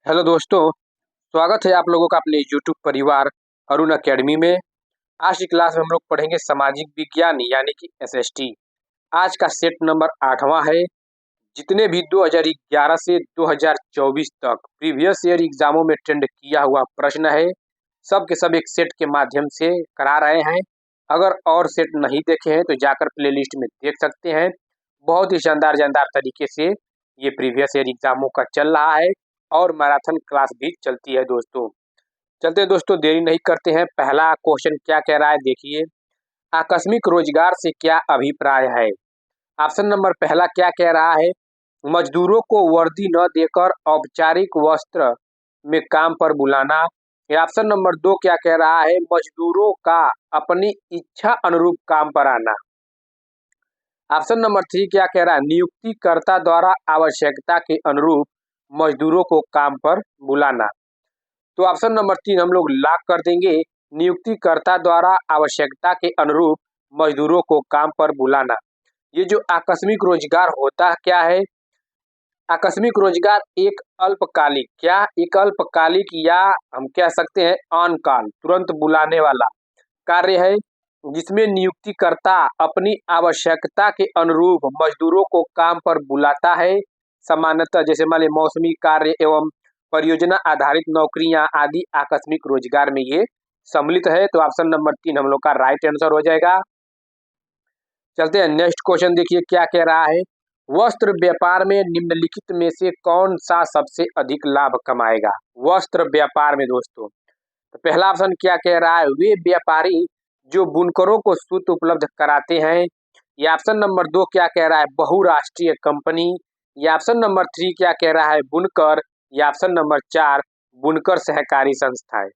Hello दोस्तों, स्वागत है आप लोगों का अपने यूट्यूब परिवार अरुण अकेडमी में। आज की क्लास में हम लोग पढ़ेंगे सामाजिक विज्ञान यानी कि एसएसटी। आज का सेट नंबर 8वां है। जितने भी 2011 से 2024 तक प्रीवियस ईयर एग्जामों में ट्रेंड किया हुआ प्रश्न है, सब के सब एक सेट के माध्यम से करा रहे हैं। अगर और सेट नहीं देखे हैं तो जाकर प्लेलिस्ट में देख सकते हैं। बहुत ही शानदार शानदार तरीके से ये प्रीवियस ईयर एग्जामों का चल रहा है और मैराथन क्लास भी चलती है दोस्तों। चलते हैं दोस्तों, देरी नहीं करते हैं। पहला क्वेश्चन क्या कह रहा है देखिए, आकस्मिक रोजगार से क्या अभिप्राय है। ऑप्शन नंबर पहला क्या कह रहा है, मजदूरों को वर्दी न देकर औपचारिक वस्त्र में काम पर बुलाना। या ऑप्शन नंबर 2 क्या कह रहा है, मजदूरों का अपनी इच्छा अनुरूप काम पर आना। ऑप्शन नंबर 3 क्या कह रहा है, नियुक्तिकर्ता द्वारा आवश्यकता के अनुरूप मजदूरों को काम पर बुलाना। तो ऑप्शन नंबर 3 हम लोग लॉक कर देंगे, नियुक्तिकर्ता द्वारा आवश्यकता के अनुरूप मजदूरों को काम पर बुलाना। ये जो आकस्मिक रोजगार होता क्या है, आकस्मिक रोजगार एक अल्पकालिक, क्या एक अल्पकालिक या हम कह सकते हैं ऑन कॉल, तुरंत बुलाने वाला कार्य है, जिसमें नियुक्तिकर्ता अपनी आवश्यकता के अनुरूप मजदूरों को काम पर बुलाता है। सामान्यतः जैसे मान लीजिए मौसमी कार्य एवं परियोजना आधारित नौकरियां आदि आकस्मिक रोजगार में ये सम्मिलित है। तो ऑप्शन नंबर 3 हम लोग का राइट आंसर हो जाएगा। चलते हैं नेक्स्ट क्वेश्चन, देखिए क्या कह रहा है, वस्त्र व्यापार में निम्नलिखित में से कौन सा सबसे अधिक लाभ कमाएगा। वस्त्र व्यापार में दोस्तों, तो पहला ऑप्शन क्या कह रहा है, वे व्यापारी जो बुनकरों को सूत उपलब्ध कराते हैं। या ऑप्शन नंबर 2 क्या कह रहा है, बहुराष्ट्रीय कंपनी। या ऑप्शन नंबर 3 क्या कह रहा है, बुनकर। या ऑप्शन नंबर 4 बुनकर सहकारी संस्थाएं।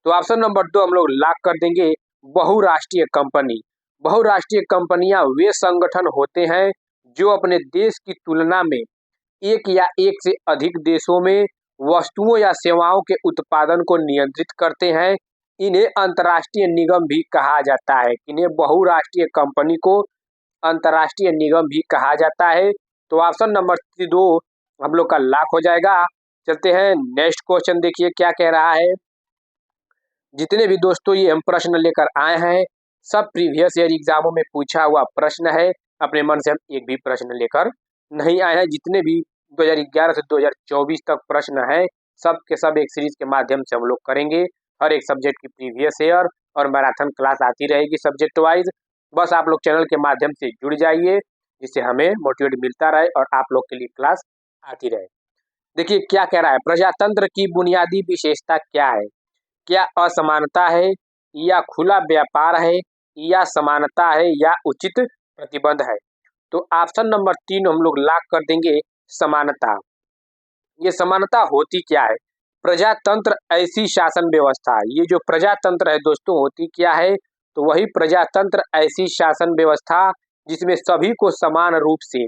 तो ऑप्शन नंबर 2 हम लोग लॉक कर देंगे, बहुराष्ट्रीय कंपनी। बहुराष्ट्रीय कंपनियां वे संगठन होते हैं जो अपने देश की तुलना में एक या एक से अधिक देशों में वस्तुओं या सेवाओं के उत्पादन को नियंत्रित करते हैं। इन्हें अंतर्राष्ट्रीय निगम भी कहा जाता है। इन्हें बहुराष्ट्रीय कंपनी को अंतर्राष्ट्रीय निगम भी कहा जाता है। तो ऑप्शन नंबर 2 हम लोग का लॉक हो जाएगा। चलते हैं नेक्स्ट क्वेश्चन, देखिए क्या कह रहा है, जितने भी दोस्तों ये हम प्रश्न लेकर आए हैं सब प्रीवियस ईयर एग्जामों में पूछा हुआ प्रश्न है। अपने मन से हम एक भी प्रश्न लेकर नहीं आए हैं। जितने भी 2011 से 2024 तक प्रश्न है सब के सब एक सीरीज के माध्यम से हम लोग करेंगे। हर एक सब्जेक्ट की प्रीवियस ईयर और मैराथन क्लास आती रहेगी सब्जेक्ट वाइज। बस आप लोग चैनल के माध्यम से जुड़ जाइए, जिससे हमें मोटिवेट मिलता रहे और आप लोग के लिए क्लास आती रहे। देखिए क्या कह रहा है, प्रजातंत्र की बुनियादी विशेषता क्या है। क्या असमानता है, या खुला व्यापार है, या समानता है, या उचित प्रतिबंध है। तो ऑप्शन नंबर 3 हम लोग लॉक कर देंगे, समानता। ये समानता होती क्या है, प्रजातंत्र ऐसी शासन व्यवस्था, ये जो प्रजातंत्र है दोस्तों होती क्या है, तो वही प्रजातंत्र ऐसी शासन व्यवस्था जिसमें सभी को समान रूप से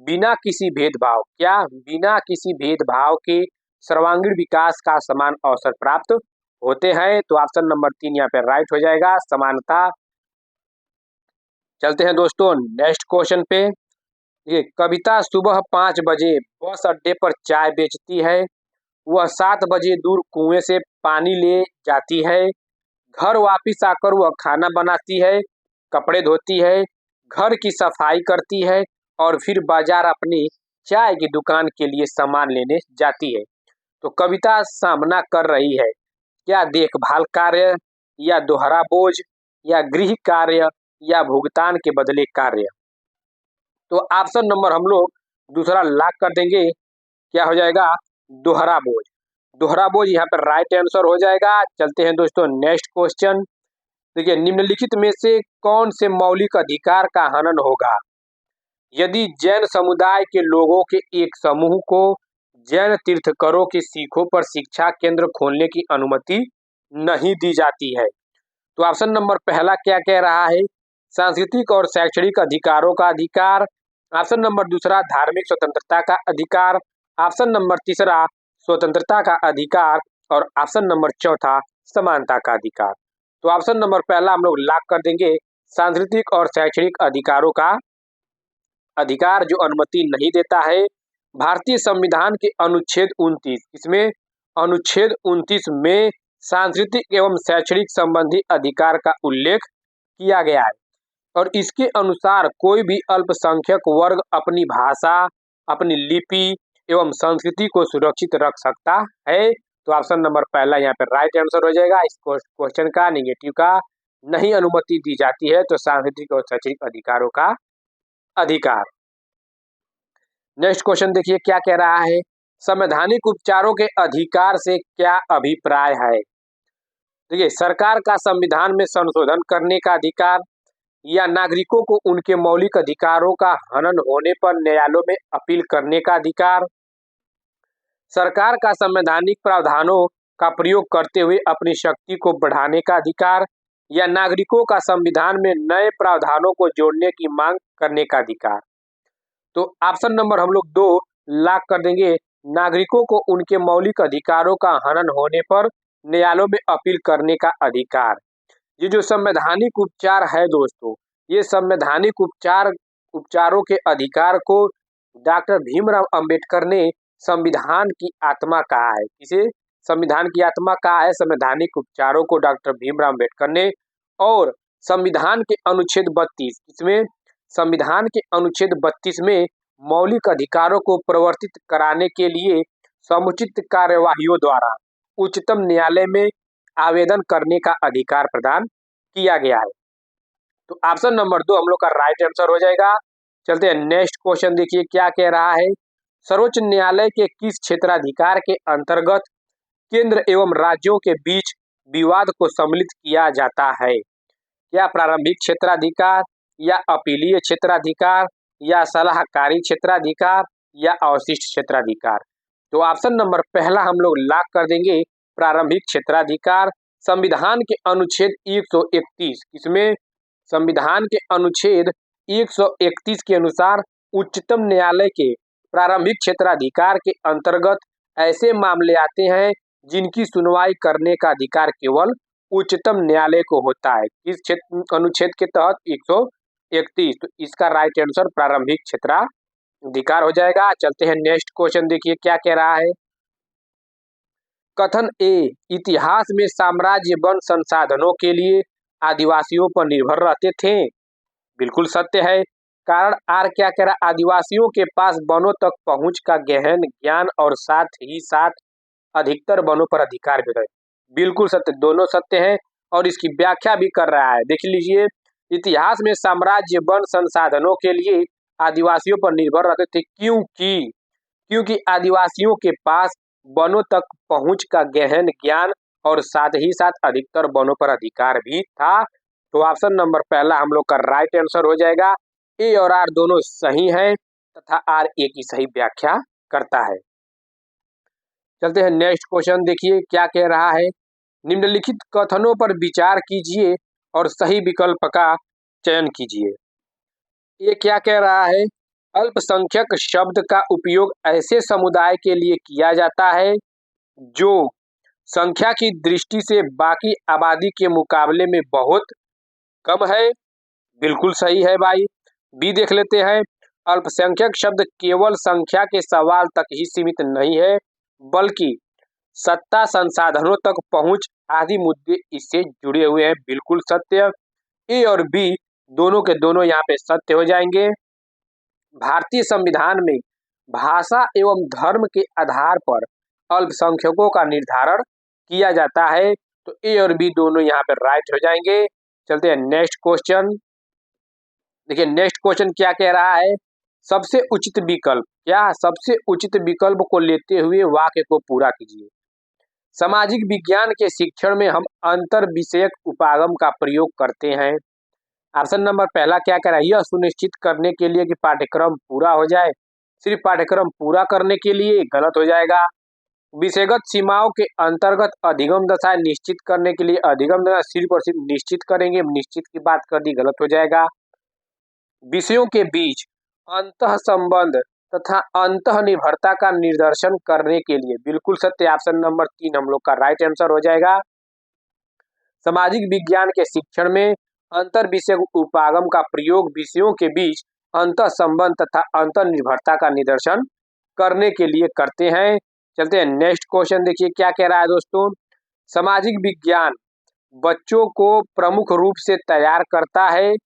बिना किसी भेदभाव, क्या बिना किसी भेदभाव के सर्वांगीण विकास का समान अवसर प्राप्त होते हैं। तो ऑप्शन नंबर 3 यहाँ पे राइट हो जाएगा, समानता। चलते हैं दोस्तों नेक्स्ट क्वेश्चन पे। ये कविता सुबह 5 बजे बस अड्डे पर चाय बेचती है, वह 7 बजे दूर कुएं से पानी ले जाती है, घर वापिस आकर वह खाना बनाती है, कपड़े धोती है, घर की सफाई करती है और फिर बाजार अपनी चाय की दुकान के लिए सामान लेने जाती है। तो कविता सामना कर रही है क्या देखभाल कार्य, या दोहरा बोझ, या गृह कार्य, या भुगतान के बदले कार्य। तो ऑप्शन नंबर हम लोग दूसरा लॉक कर देंगे, क्या हो जाएगा, दोहरा बोझ। दोहरा बोझ यहाँ पर राइट आंसर हो जाएगा। चलते हैं दोस्तों नेक्स्ट क्वेश्चन, देखिए निम्नलिखित में से कौन से मौलिक अधिकार का हनन होगा। यदि जैन समुदाय के लोगों के एक समूह को जैन तीर्थंकरों की सीखों पर शिक्षा केंद्र खोलने की अनुमति नहीं दी जाती है। तो ऑप्शन नंबर पहला क्या कह रहा है, सांस्कृतिक और शैक्षणिक अधिकारों का अधिकार। ऑप्शन नंबर दूसरा धार्मिक स्वतंत्रता का अधिकार। ऑप्शन नंबर तीसरा स्वतंत्रता का अधिकार। और ऑप्शन नंबर चौथा समानता का अधिकार। तो ऑप्शन नंबर पहला हम लोग लॉक कर देंगे, सांस्कृतिक और शैक्षणिक अधिकारों का अधिकार जो अनुमति नहीं देता है। भारतीय संविधान के अनुच्छेद 29 इसमें अनुच्छेद 29 में सांस्कृतिक एवं शैक्षणिक संबंधी अधिकार का उल्लेख किया गया है और इसके अनुसार कोई भी अल्पसंख्यक वर्ग अपनी भाषा, अपनी लिपि एवं संस्कृति को सुरक्षित रख सकता है। तो ऑप्शन नंबर पहला यहाँ पे राइट आंसर हो जाएगा। इस क्वेश्चन का नेगेटिव का नहीं अनुमति दी जाती है, तो सांस्कृतिक और शैक्षणिक अधिकारों का अधिकार। नेक्स्ट क्वेश्चन देखिए क्या कह रहा है, संवैधानिक उपचारों के अधिकार से क्या अभिप्राय है। देखिए, सरकार का संविधान में संशोधन करने का अधिकार या नागरिकों को उनके मौलिक अधिकारों का हनन होने पर न्यायालयों में अपील करने का अधिकार, सरकार का संवैधानिक प्रावधानों का प्रयोग करते हुए अपनी शक्ति को बढ़ाने का अधिकार या नागरिकों का संविधान में नए प्रावधानों को जोड़ने की मांग करने का अधिकार। तो ऑप्शन नंबर हम लोग 2 लॉक कर देंगे, नागरिकों को उनके मौलिक अधिकारों का हनन होने पर न्यायालयों में अपील करने का अधिकार। ये जो संवैधानिक उपचार है दोस्तों, ये संवैधानिक उपचारों के अधिकार को डॉक्टर भीमराव अंबेडकर ने संविधान की आत्मा कहा है। किसे संविधान की आत्मा कहा है? संवैधानिक उपचारों को डॉक्टर भीमराव अंबेडकर ने। और संविधान के अनुच्छेद 32, इसमें संविधान के अनुच्छेद 32 में मौलिक अधिकारों को प्रवर्तित कराने के लिए समुचित कार्यवाहियों द्वारा उच्चतम न्यायालय में आवेदन करने का अधिकार प्रदान किया गया है। तो ऑप्शन नंबर 2 हम लोग का राइट आंसर हो जाएगा। चलते हैं नेक्स्ट क्वेश्चन, देखिए क्या कह रहा है, सर्वोच्च न्यायालय के किस क्षेत्राधिकार के अंतर्गत केंद्र एवं राज्यों के बीच विवाद को सम्मिलित किया जाता है? क्या प्रारंभिक क्षेत्राधिकार या अपीलीय क्षेत्राधिकार या सलाहकारी क्षेत्राधिकार या अवशिष्ट क्षेत्राधिकार? तो ऑप्शन नंबर पहला हम लोग लॉक कर देंगे, प्रारंभिक क्षेत्राधिकार। संविधान के अनुच्छेद 131, इसमें संविधान के अनुच्छेद 131 के अनुसार उच्चतम न्यायालय के प्रारंभिक क्षेत्राधिकार के अंतर्गत ऐसे मामले आते हैं जिनकी सुनवाई करने का अधिकार केवल उच्चतम न्यायालय को होता है। किस अनुच्छेद के तहत? 131। तो इसका राइट आंसर प्रारंभिक क्षेत्राधिकार हो जाएगा। चलते हैं नेक्स्ट क्वेश्चन, देखिए क्या कह रहा है, कथन ए, इतिहास में साम्राज्य वन संसाधनों के लिए आदिवासियों पर निर्भर रहते थे। बिल्कुल सत्य है। कारण आर क्या कह रहा, आदिवासियों के पास वनों तक पहुंच का गहन ज्ञान और साथ ही साथ अधिकतर वनों पर अधिकार भी है। बिल्कुल सत्य, दोनों सत्य हैं और इसकी व्याख्या भी कर रहा है। देख लीजिए, इतिहास में साम्राज्य वन संसाधनों के लिए आदिवासियों पर निर्भर रहते थे क्योंकि आदिवासियों के पास वनों तक पहुंच का गहन ज्ञान और साथ ही साथ अधिकतर वनों पर अधिकार भी था। तो ऑप्शन नंबर पहला हम लोग का राइट आंसर हो जाएगा। ए और आर दोनों सही हैं तथा आर ए की सही व्याख्या करता है। चलते हैं नेक्स्ट क्वेश्चन, देखिए क्या कह रहा है, निम्नलिखित कथनों पर विचार कीजिए और सही विकल्प का चयन कीजिए। ये क्या कह रहा है, अल्पसंख्यक शब्द का उपयोग ऐसे समुदाय के लिए किया जाता है जो संख्या की दृष्टि से बाकी आबादी के मुकाबले में बहुत कम है। बिल्कुल सही है भाई। बी देख लेते हैं, अल्पसंख्यक शब्द केवल संख्या के सवाल तक ही सीमित नहीं है बल्कि सत्ता, संसाधनों तक पहुंच आदि मुद्दे इससे जुड़े हुए हैं। बिल्कुल सत्य। ए और बी दोनों के दोनों यहाँ पे सत्य हो जाएंगे। भारतीय संविधान में भाषा एवं धर्म के आधार पर अल्पसंख्यकों का निर्धारण किया जाता है। तो ए और बी दोनों यहाँ पे राइट हो जाएंगे। चलते हैं नेक्स्ट क्वेश्चन, देखिए नेक्स्ट क्वेश्चन क्या कह रहा है, सबसे उचित विकल्प, क्या सबसे उचित विकल्प को लेते हुए वाक्य को पूरा कीजिए। सामाजिक विज्ञान के शिक्षण में हम अंतर विषयक उपागम का प्रयोग करते हैं। ऑप्शन नंबर पहला क्या कह रहा है, यह सुनिश्चित करने के लिए कि पाठ्यक्रम पूरा हो जाए। सिर्फ पाठ्यक्रम पूरा करने के लिए, गलत हो जाएगा। विषयगत सीमाओं के अंतर्गत अधिगम दशाएं निश्चित करने के लिए, अधिगम दशा सिर्फ और सिर्फ निश्चित करेंगे, निश्चित की बात कर दी, गलत हो जाएगा। विषयों के बीच अंतः संबंध तथा अंतः निर्भरता का निर्दर्शन करने के लिए, बिल्कुल सत्य, ऑप्शन नंबर 3 हम लोग का राइट आंसर हो जाएगा। सामाजिक विज्ञान के शिक्षण में अंतर विषय उपागम का प्रयोग विषयों के बीच अंतः संबंध तथा अंतर निर्भरता का निदर्शन करने के लिए करते हैं। चलते हैं नेक्स्ट क्वेश्चन, देखिए क्या कह रहा है दोस्तों। सामाजिक विज्ञान बच्चों को प्रमुख रूप से तैयार करता है।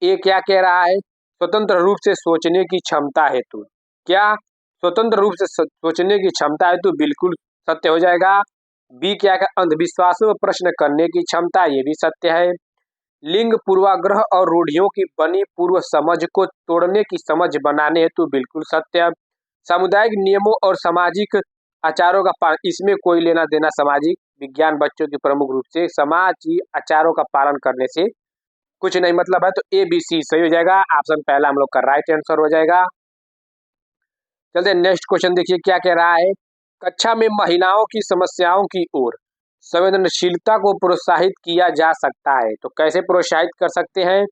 ये क्या कह रहा है, स्वतंत्र रूप से सोचने की क्षमता हेतु। क्या स्वतंत्र रूप से सोचने की क्षमता हेतु, बिल्कुल सत्य हो जाएगा। बी क्या है, अंधविश्वासों पर प्रश्न करने की क्षमता, ये भी सत्य है। लिंग पूर्वाग्रह और रूढ़ियों की बनी पूर्व समझ को तोड़ने की समझ बनाने हेतु, बिल्कुल सत्य। सामुदायिक नियमों और सामाजिक आचारों का पालन, इसमें कोई लेना देना सामाजिक विज्ञान बच्चों की प्रमुख रूप से समाजी आचारों का पालन करने से कुछ नहीं मतलब है, तो ए बी सी सही हो जाएगा। ऑप्शन पहला हम लोग का राइट आंसर हो जाएगा। चलते नेक्स्ट क्वेश्चन, देखिए क्या कह रहा है। कक्षा में महिलाओं की समस्याओं की ओर संवेदनशीलता को प्रोत्साहित किया जा सकता है, तो कैसे प्रोत्साहित कर सकते हैं,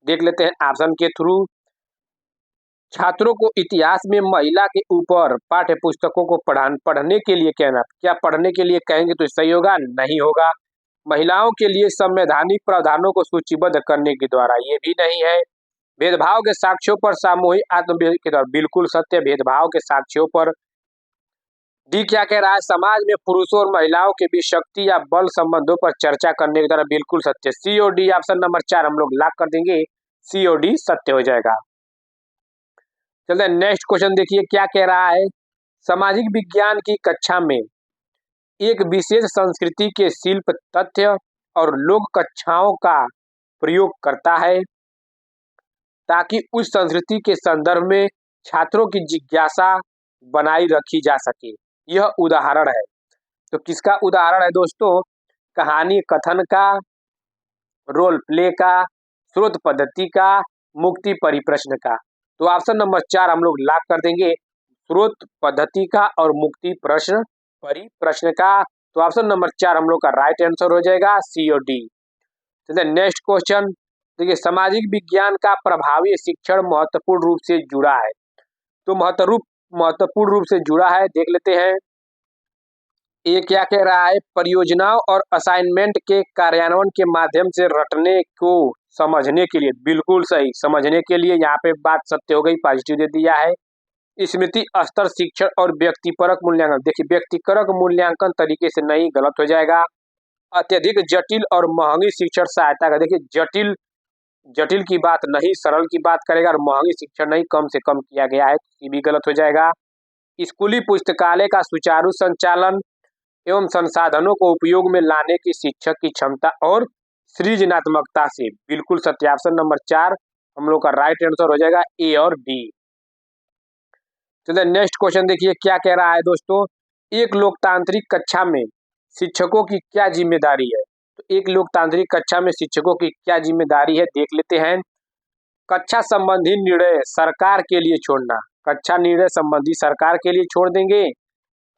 देख लेते हैं ऑप्शन के थ्रू। छात्रों को इतिहास में महिला के ऊपर पाठ्य पुस्तकों को पढ़ने के लिए कहना, क्या पढ़ने के लिए कहेंगे तो सही होगा, नहीं होगा। महिलाओं के लिए संवैधानिक प्रावधानों को सूचीबद्ध करने के द्वारा, ये भी नहीं है। भेदभाव के साक्ष्यों पर सामूहिक आत्मविश्वास के द्वारा, बिल्कुल सत्य, भेदभाव के साक्ष्यों पर। डी क्या कह रहा है, समाज में पुरुषों और महिलाओं के बीच शक्ति या बल संबंधों पर चर्चा करने की द्वारा, बिल्कुल सत्य। सी और डी ऑप्शन नंबर 4 हम लोग लॉक कर देंगे, सी और डी सत्य हो जाएगा। चलते हैं नेक्स्ट क्वेश्चन, देखिए क्या कह रहा है। सामाजिक विज्ञान की कक्षा में एक विशेष संस्कृति के शिल्प, तथ्य और लोक कक्षाओं का प्रयोग करता है ताकि उस संस्कृति के संदर्भ में छात्रों की जिज्ञासा बनाई रखी जा सके। यह उदाहरण है, तो किसका उदाहरण है दोस्तों, कहानी कथन का, रोल प्ले का, स्रोत पद्धति का, मुक्ति परिप्रश्न का। तो ऑप्शन नंबर 4 हम लोग लॉक कर देंगे, स्रोत पद्धति का और मुक्ति प्रश्न परिप्रश्न का। तो ऑप्शन नंबर 4 हम लोग का राइट आंसर हो जाएगा, सी और डी। चलिए नेक्स्ट क्वेश्चन, देखिए सामाजिक विज्ञान का प्रभावी शिक्षण महत्वपूर्ण रूप से जुड़ा है, तो महत्वपूर्ण रूप से जुड़ा है, देख लेते हैं। ये क्या कह रहा है, परियोजनाओं और असाइनमेंट के कार्यान्वयन के माध्यम से रटने को समझने के लिए, बिल्कुल सही, समझने के लिए, यहाँ पे बात सत्य हो गई, पॉजिटिव दे दिया है। स्मृति स्तर शिक्षण और व्यक्तिपरक मूल्यांकन, देखिए व्यक्तिपरक मूल्यांकन तरीके से नहीं, गलत हो जाएगा। अत्यधिक जटिल और महंगी शिक्षण सहायता का, देखिए जटिल जटिल की बात नहीं, सरल की बात करेगा, और महंगी शिक्षण नहीं, कम से कम किया गया है, ये भी गलत हो जाएगा। स्कूली पुस्तकालय का सुचारू संचालन एवं संसाधनों को उपयोग में लाने की शिक्षक की क्षमता और सृजनात्मकता से, बिल्कुल सत्य, ऑप्शन नंबर 4 हम लोग का राइट आंसर हो जाएगा, ए और डी। चलिए नेक्स्ट क्वेश्चन, देखिए क्या कह रहा है दोस्तों। एक लोकतांत्रिक कक्षा में शिक्षकों की क्या जिम्मेदारी है, तो एक लोकतांत्रिक कक्षा में शिक्षकों की क्या जिम्मेदारी है, देख लेते हैं। कक्षा संबंधी निर्णय सरकार के लिए छोड़ना, कक्षा निर्णय संबंधी सरकार के लिए छोड़ देंगे।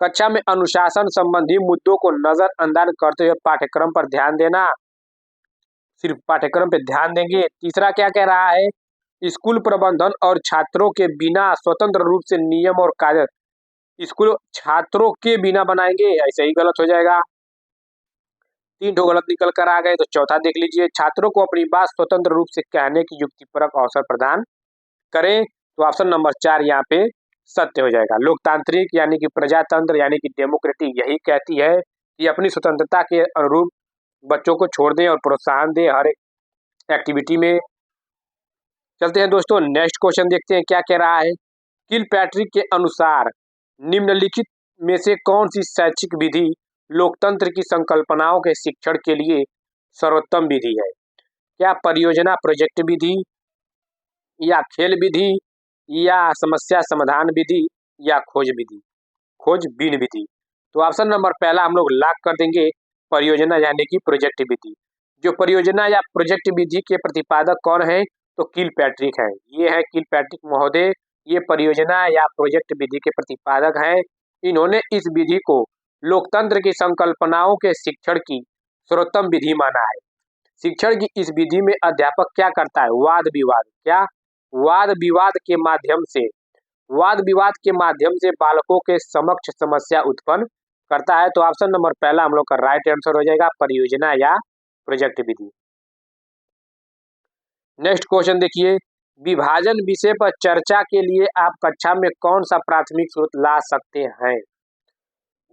कक्षा में अनुशासन संबंधी मुद्दों को नजरअंदाज करते हुए पाठ्यक्रम पर ध्यान देना, सिर्फ पाठ्यक्रम पे ध्यान देंगे। तीसरा क्या कह रहा है, स्कूल प्रबंधन और छात्रों के बिना स्वतंत्र रूप से नियम और कार्य, स्कूल छात्रों के बिना बनाएंगे, ऐसे ही गलत हो जाएगा। 3 ठो गलत निकल कर आ गए, तो चौथा देख लीजिए, छात्रों को अपनी बात स्वतंत्र रूप से कहने की युक्तिपरक अवसर प्रदान करें, तो ऑप्शन नंबर 4 यहाँ पे सत्य हो जाएगा। लोकतांत्रिक यानी कि प्रजातंत्र यानी कि डेमोक्रेटिक यही कहती है कि अपनी स्वतंत्रता के अनुरूप बच्चों को छोड़ दें और प्रोत्साहन दें हर एक एक्टिविटी में। चलते हैं दोस्तों नेक्स्ट क्वेश्चन, देखते हैं क्या कह रहा है। किलपैट्रिक के अनुसार निम्नलिखित में से कौन सी शैक्षिक विधि लोकतंत्र की संकल्पनाओं के शिक्षण के लिए सर्वोत्तम विधि है, क्या परियोजना प्रोजेक्ट विधि, या खेल विधि, या समस्या समाधान विधि, या खोजबीन विधि। तो ऑप्शन नंबर पहला हम लोग लॉक कर देंगे, परियोजना यानी कि प्रोजेक्ट विधि। जो परियोजना या प्रोजेक्ट विधि के प्रतिपादक कौन है, तो किलपैट्रिक है, ये है किलपैट्रिक महोदय, ये परियोजना या प्रोजेक्ट विधि के प्रतिपादक हैं। इन्होंने इस विधि को लोकतंत्र की संकल्पनाओं के शिक्षण की सर्वोत्तम विधि माना है। शिक्षण की इस विधि में अध्यापक क्या करता है, वाद विवाद, क्या वाद विवाद के माध्यम से बालकों के समक्ष समस्या उत्पन्न करता है। तो ऑप्शन नंबर पहला हम लोग का राइट आंसर हो जाएगा, परियोजना या प्रोजेक्ट विधि। नेक्स्ट क्वेश्चन देखिए, विभाजन विषय पर चर्चा के लिए आप कक्षा में कौन सा प्राथमिक स्रोत ला सकते हैं,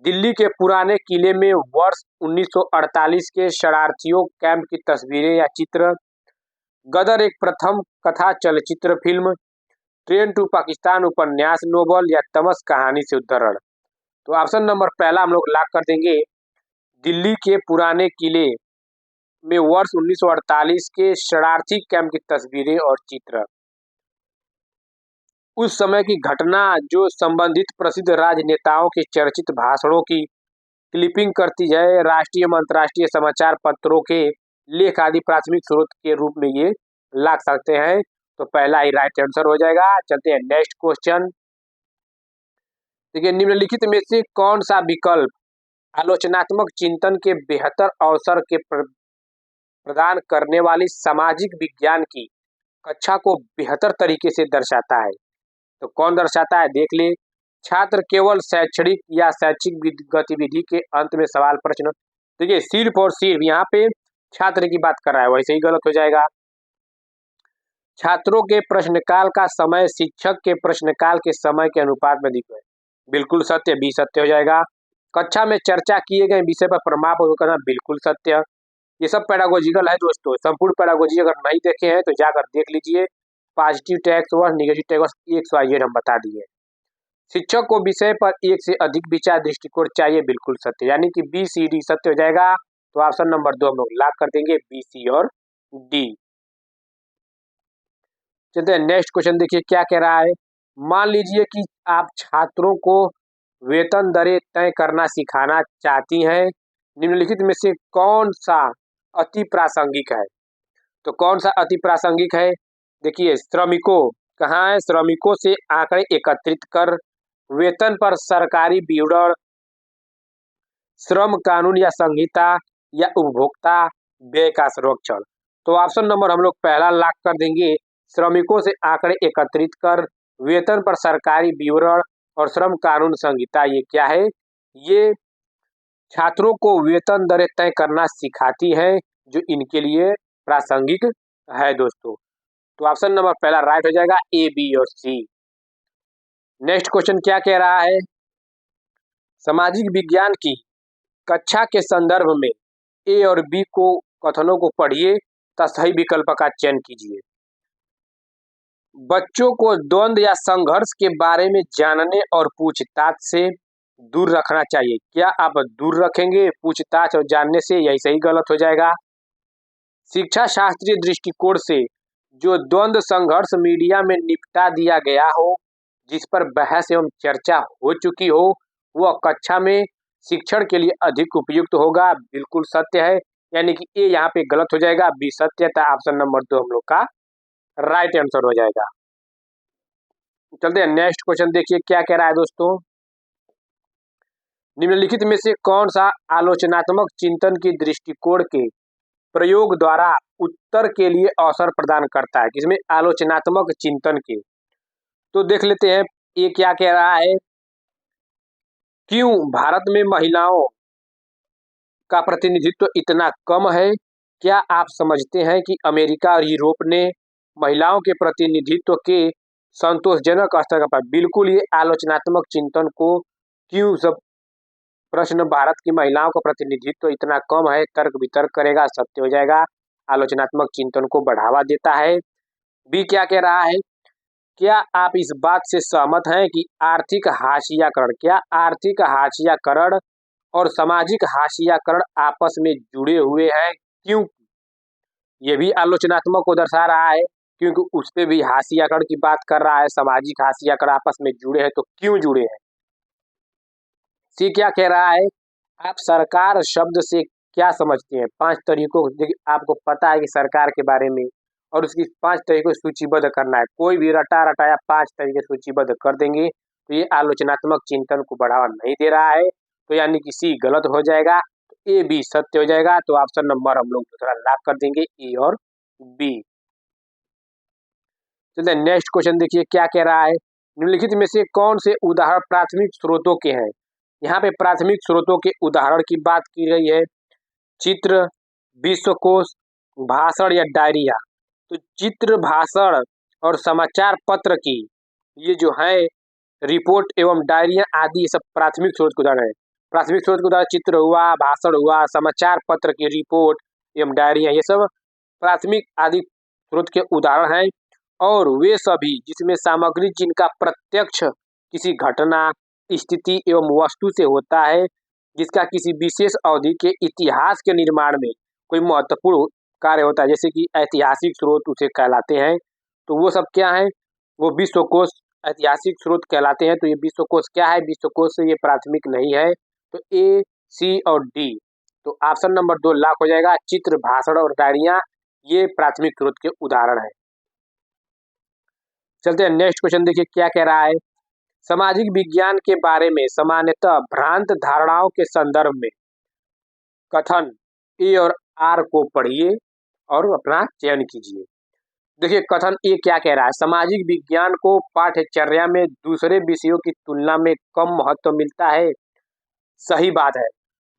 दिल्ली के पुराने किले में वर्ष 1948 के शरणार्थियों कैंप की तस्वीरें या चित्र। गदर एक प्रथम कथा चलचित्र फिल्म। ट्रेन टू पाकिस्तान उपन्यास नोवेल या तमस कहानी से उद्धरण। तो ऑप्शन नंबर पहला हम लोग लॉक कर देंगे, दिल्ली के पुराने किले में वर्ष 1948 के शरणार्थी कैंप की तस्वीरें और चित्र। उस समय की घटना जो संबंधित प्रसिद्ध राजनेताओं के चर्चित भाषणों की क्लिपिंग करती है, राष्ट्रीय एवं अंतर्राष्ट्रीय समाचार पत्रों के लेख आदि प्राथमिक स्रोत के रूप में ये लाग सकते हैं। तो पहला ही राइट आंसर हो जाएगा। चलते हैं नेक्स्ट क्वेश्चन। देखिए, निम्नलिखित में से कौन सा विकल्प आलोचनात्मक चिंतन के बेहतर अवसर के प्रदान करने वाली सामाजिक विज्ञान की कक्षा को बेहतर तरीके से दर्शाता है? तो कौन दर्शाता है देख ले। छात्र केवल शैक्षणिक या शैक्षिक गतिविधि के अंत में सवाल प्रश्न। देखिए, सिर्फ और सिर्फ यहाँ पे छात्र की बात कर रहा है, वैसे ही गलत हो जाएगा। छात्रों के प्रश्नकाल का समय शिक्षक के प्रश्नकाल के समय के अनुपात में अधिक है, बिल्कुल सत्य, बी सत्य हो जाएगा। कक्षा में चर्चा किए गए विषय पर प्रमाण करना, बिल्कुल सत्य। ये सब पेडागोजिकल है दोस्तों। संपूर्ण पेडागोजी अगर नहीं देखे हैं तो जाकर देख लीजिए। Positive text work, negative text work, XYZ हम बता दिए। शिक्षक को विषय पर एक से अधिक विचार दृष्टिकोण चाहिए, बिल्कुल सत्य, यानी कि BCD सत्य हो जाएगा। तो ऑप्शन नंबर 2 हम लोग लॉक कर देंगे, BC और D। चलते हैं नेक्स्ट क्वेश्चन। देखिए क्या कह रहा है। मान लीजिए कि आप छात्रों को वेतन दरें तय करना सिखाना चाहती हैं। निम्नलिखित में से कौन सा अति प्रासंगिक है? तो कौन सा अति प्रासंगिक है? देखिए, श्रमिकों, कहाँ है, श्रमिकों से आंकड़े एकत्रित कर, वेतन पर सरकारी विवरण, श्रम कानून या संहिता, या उपभोक्ता व्यय का संरक्षण। तो ऑप्शन नंबर हम लोग पहला लॉक कर देंगे, श्रमिकों से आंकड़े एकत्रित कर, वेतन पर सरकारी विवरण और श्रम कानून संहिता। ये क्या है? ये छात्रों को वेतन दरें तय करना सिखाती है, जो इनके लिए प्रासंगिक है दोस्तों। तो ऑप्शन नंबर पहला राइट हो जाएगा, A, B और C। नेक्स्ट क्वेश्चन क्या कह रहा है। सामाजिक विज्ञान की कक्षा के संदर्भ में A और B को कथनों को पढ़िए तथा सही विकल्प का चयन कीजिए। बच्चों को द्वंद्व या संघर्ष के बारे में जानने और पूछताछ से दूर रखना चाहिए। क्या आप दूर रखेंगे पूछताछ और जानने से? यही सही गलत हो जाएगा। शिक्षा शास्त्रीय दृष्टिकोण से जो द्वंद्व संघर्ष मीडिया में निपटा दिया गया हो, जिस पर बहस एवं चर्चा हो चुकी हो, वह कक्षा में शिक्षण के लिए अधिक उपयुक्त होगा, बिल्कुल सत्य है, यानी कि ए यहाँ पे गलत हो जाएगा, बी सत्य था। ऑप्शन नंबर 2 हम लोग का राइट आंसर हो जाएगा। चलते हैं नेक्स्ट क्वेश्चन। देखिए क्या कह रहा है दोस्तों। निम्नलिखित में से कौन सा आलोचनात्मक चिंतन की दृष्टिकोण के प्रयोग द्वारा उत्तर के लिए अवसर प्रदान करता है? किसमें? आलोचनात्मक चिंतन के। तो देख लेते हैं ये क्या कह रहा है। क्यों भारत में महिलाओं का प्रतिनिधित्व इतना कम है? क्या आप समझते हैं कि अमेरिका और यूरोप ने महिलाओं के प्रतिनिधित्व के संतोषजनक स्तर पर? बिल्कुल, ये आलोचनात्मक चिंतन को क्यों सब प्रश्न भारत की महिलाओं का प्रतिनिधित्व इतना कम है, तर्क वितर्क करेगा, सत्य हो जाएगा। आलोचनात्मक चिंतन को बढ़ावा देता है। बी क्या कह रहा है। क्या आप इस बात से सहमत हैं कि आर्थिक हाशियाकरण, क्या आर्थिक हाशियाकरण और सामाजिक हाशियाकरण आपस में जुड़े हुए हैं? क्यों? ये भी आलोचनात्मक को दर्शा रहा है, क्योंकि उस पे भी हाशियाकरण की बात कर रहा है। सामाजिक हाशियाकरण आपस में जुड़े हैं, तो क्यों जुड़े हैं? सी क्या कह रहा है। आप सरकार शब्द से क्या समझते हैं? 5 तरीकों, आपको पता है कि सरकार के बारे में, और उसकी 5 तरीकों सूचीबद्ध करना है। कोई भी रटा रटाया 5 तरीके सूचीबद्ध कर देंगे, तो ये आलोचनात्मक चिंतन को बढ़ावा नहीं दे रहा है। तो यानी कि सी गलत हो जाएगा, तो ए बी सत्य हो जाएगा। तो ऑप्शन नंबर हम लोग दूसरा लॉक कर देंगे, ए और बी। चलिए नेक्स्ट क्वेश्चन देखिए क्या कह रहा है। निम्नलिखित में से कौन से उदाहरण प्राथमिक स्रोतों के हैं? यहाँ पे प्राथमिक स्रोतों के उदाहरण की बात की गई है। चित्र, विश्वकोश, भाषण या डायरिया। तो चित्र, भाषण और समाचार पत्र की ये जो है रिपोर्ट एवं डायरिया आदि, ये सब प्राथमिक स्रोत के उदाहरण है। प्राथमिक स्रोत के उदाहरण चित्र हुआ, भाषण हुआ, समाचार पत्र की रिपोर्ट एवं डायरिया, ये सब प्राथमिक आदि स्रोत के उदाहरण हैं। और वे सभी जिसमें सामग्री जिनका प्रत्यक्ष किसी घटना, स्थिति एवं वस्तु से होता है, जिसका किसी विशेष अवधि के इतिहास के निर्माण में कोई महत्वपूर्ण कार्य होता है, जैसे कि ऐतिहासिक स्रोत उसे कहलाते हैं। तो वो सब क्या है, वो विश्वकोश ऐतिहासिक स्रोत कहलाते हैं। तो ये विश्वकोश क्या है, विश्वकोश से ये प्राथमिक नहीं है। तो ए, सी और डी, तो ऑप्शन नंबर 2 लॉक हो जाएगा। चित्र, भाषण और डायरिया ये प्राथमिक स्रोत के उदाहरण है। चलते हैं नेक्स्ट क्वेश्चन, देखिए क्या कह रहा है। सामाजिक विज्ञान के बारे में सामान्यतः भ्रांत धारणाओं के संदर्भ में कथन ए और आर को पढ़िए और अपना चयन कीजिए। देखिए कथन ए क्या कह रहा है, सामाजिक विज्ञान को पाठ्यचर्या में दूसरे विषयों की तुलना में कम महत्व मिलता है। सही बात है,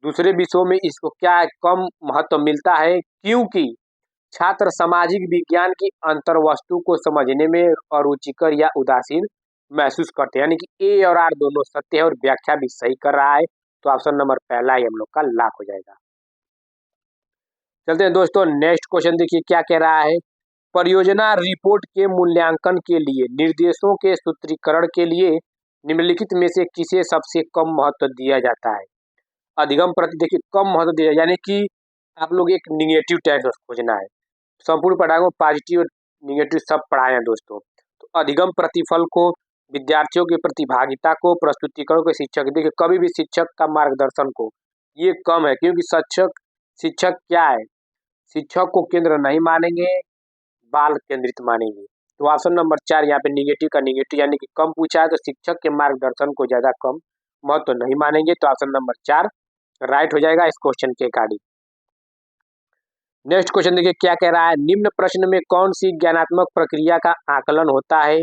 दूसरे विषयों में इसको क्या है, कम महत्व मिलता है, क्योंकि छात्र सामाजिक विज्ञान की अंतर्वस्तु को समझने में अरुचिकर या उदासीन महसूस करते हैं। यानी कि ए और आर दोनों सत्य है और व्याख्या भी सही कर रहा है। तो ऑप्शन नंबर पहला ही हम लोग का लॉक हो जाएगा। चलते हैं दोस्तों नेक्स्ट क्वेश्चन, देखिए क्या कह रहा है। परियोजना रिपोर्ट के मूल्यांकन के लिए निर्देशों के सूत्रीकरण के लिए निम्नलिखित में से किसे सबसे कम महत्व दिया जाता है। अधिगम प्रति, देखिए कम महत्व दिया, यानी कि आप लोग एक निगेटिव टैक्स खोजना है। संपूर्ण पढ़ाई को पॉजिटिव और निगेटिव सब पढ़ाए हैं दोस्तों। तो अधिगम प्रतिफल को, विद्यार्थियों की प्रतिभागिता को, प्रस्तुतिकरण को, शिक्षक, देखिए कभी भी शिक्षक का मार्गदर्शन को ये कम है, क्योंकि शिक्षक क्या है, शिक्षक को केंद्र नहीं मानेंगे, बाल केंद्रित मानेंगे। तो ऑप्शन नंबर 4 यहाँ पे निगेटिव का निगेटिव यानी कि कम पूछा है, तो शिक्षक के मार्गदर्शन को ज्यादा कम महत्व नहीं मानेंगे। तो ऑप्शन नंबर 4 राइट हो जाएगा इस क्वेश्चन के अकॉर्डिंग। नेक्स्ट क्वेश्चन देखिए क्या कह रहा है। निम्न प्रश्न में कौन सी ज्ञानात्मक प्रक्रिया का आकलन होता है।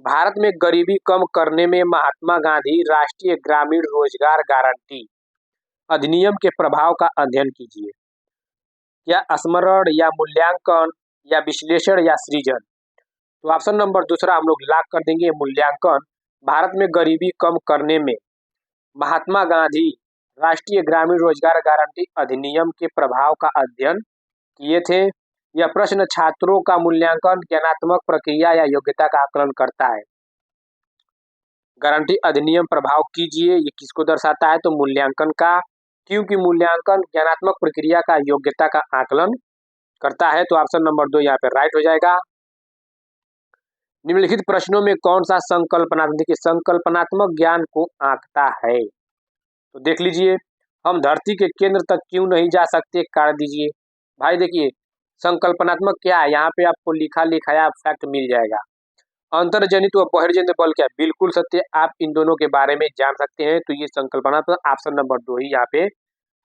भारत में गरीबी कम करने में महात्मा गांधी राष्ट्रीय ग्रामीण रोजगार गारंटी अधिनियम के प्रभाव का अध्ययन कीजिए। क्या स्मरण या मूल्यांकन या विश्लेषण या सृजन। तो ऑप्शन नंबर दूसरा हम लोग लॉक कर देंगे, मूल्यांकन। भारत में गरीबी कम करने में महात्मा गांधी राष्ट्रीय ग्रामीण रोजगार गारंटी अधिनियम के प्रभाव का अध्ययन किए थे। यह प्रश्न छात्रों का मूल्यांकन, ज्ञानात्मक प्रक्रिया या योग्यता का आकलन करता है। गारंटी अधिनियम प्रभाव कीजिए, ये किसको दर्शाता है, तो मूल्यांकन का, क्योंकि मूल्यांकन ज्ञानात्मक प्रक्रिया का, योग्यता का आकलन करता है। तो ऑप्शन नंबर 2 यहाँ पे राइट हो जाएगा। निम्नलिखित प्रश्नों में कौन सा संकल्पनात्मक, देखिए संकल्पनात्मक ज्ञान को आंकता है। तो देख लीजिए, हम धरती के केंद्र तक क्यों नहीं जा सकते, कारण दीजिए। भाई देखिए संकल्पनात्मक क्या है, यहाँ पे आपको लिखा लिखाया फैक्ट मिल जाएगा। अंतर्जनित व बहिर्जनित बल क्या, बिल्कुल सत्य, आप इन दोनों के बारे में जान सकते हैं। तो ये संकल्पनात्मक ऑप्शन नंबर 2 ही यहाँ पे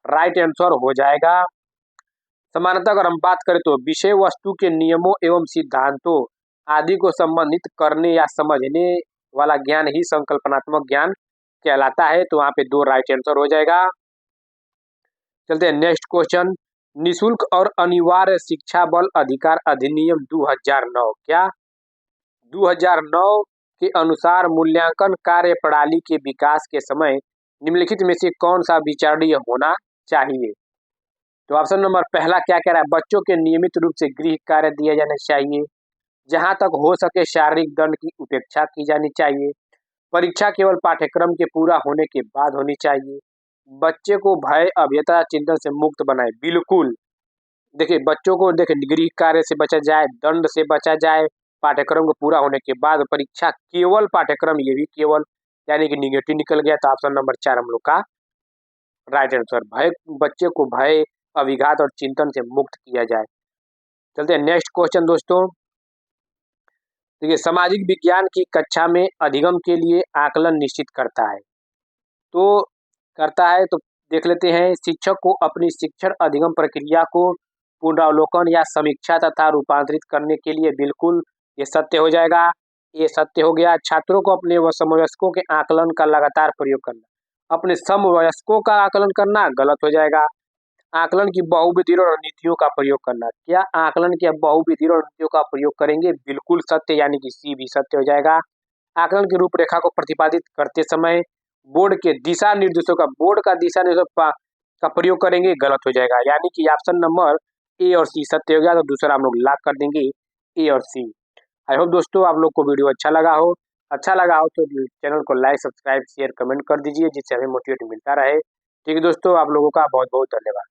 राइट आंसर हो जाएगा। समानता अगर हम बात करें तो विषय वस्तु के नियमों एवं सिद्धांतों आदि को संबंधित करने या समझने वाला ज्ञान ही संकल्पनात्मक ज्ञान कहलाता है। तो वहां पे 2 राइट आंसर हो जाएगा। चलते हैं नेक्स्ट क्वेश्चन। निशुल्क और अनिवार्य शिक्षा बल अधिकार अधिनियम 2009 क्या 2009 के अनुसार मूल्यांकन कार्य प्रणाली के विकास के समय निम्नलिखित में से कौन सा विचारणीय होना चाहिए। तो ऑप्शन नंबर पहला क्या कह रहा है, बच्चों के नियमित रूप से गृह कार्य दिए जाने चाहिए। जहां तक हो सके शारीरिक दंड की उपेक्षा की जानी चाहिए। परीक्षा केवल पाठ्यक्रम के पूरा होने के बाद होनी चाहिए। बच्चे को भय, अभ्यता, चिंतन से मुक्त बनाए, बिल्कुल। देखिए बच्चों को देखिए गृह कार्य से बचा जाए, दंड से बचा जाए, पाठ्यक्रम को पूरा होने के बाद परीक्षा केवल पाठ्यक्रम, ये भी केवल, यानी कि निगेटिव निकल गया। तो ऑप्शन नंबर 4 हम लोग का राइट आंसर, भय, बच्चे को भय, अभिघात और चिंतन से मुक्त किया जाए। चलते हैं नेक्स्ट क्वेश्चन दोस्तों। देखिए सामाजिक विज्ञान की कक्षा में अधिगम के लिए आकलन निश्चित करता है। तो देख लेते हैं। शिक्षक को अपनी शिक्षण अधिगम प्रक्रिया को पुनरावलोकन या समीक्षा तथा रूपांतरित करने के लिए, बिल्कुल ये सत्य हो जाएगा, ये सत्य हो गया। छात्रों को अपने समवयस्कों के आकलन का लगातार प्रयोग करना, अपने समवयस्कों का आकलन करना गलत हो जाएगा। आकलन की बहुविधि रणनीतियों का प्रयोग करना, क्या आकलन की बहुविधि रणनीतियों का प्रयोग करेंगे, बिल्कुल सत्य, यानी कि सी भी सत्य हो जाएगा। आकलन की रूपरेखा को प्रतिपादित करते समय बोर्ड के दिशा निर्देशों का का प्रयोग करेंगे, गलत हो जाएगा। यानी कि ऑप्शन नंबर ए और सी सत्य हो गया, तो दूसरा हम लोग लॉक कर देंगे ए और सी। आई होप दोस्तों आप लोग को वीडियो अच्छा लगा हो। अच्छा लगा हो तो चैनल को लाइक, सब्सक्राइब, शेयर, कमेंट कर दीजिए, जिससे हमें मोटिवेट मिलता रहे। ठीक है दोस्तों, आप लोगों का बहुत बहुत धन्यवाद।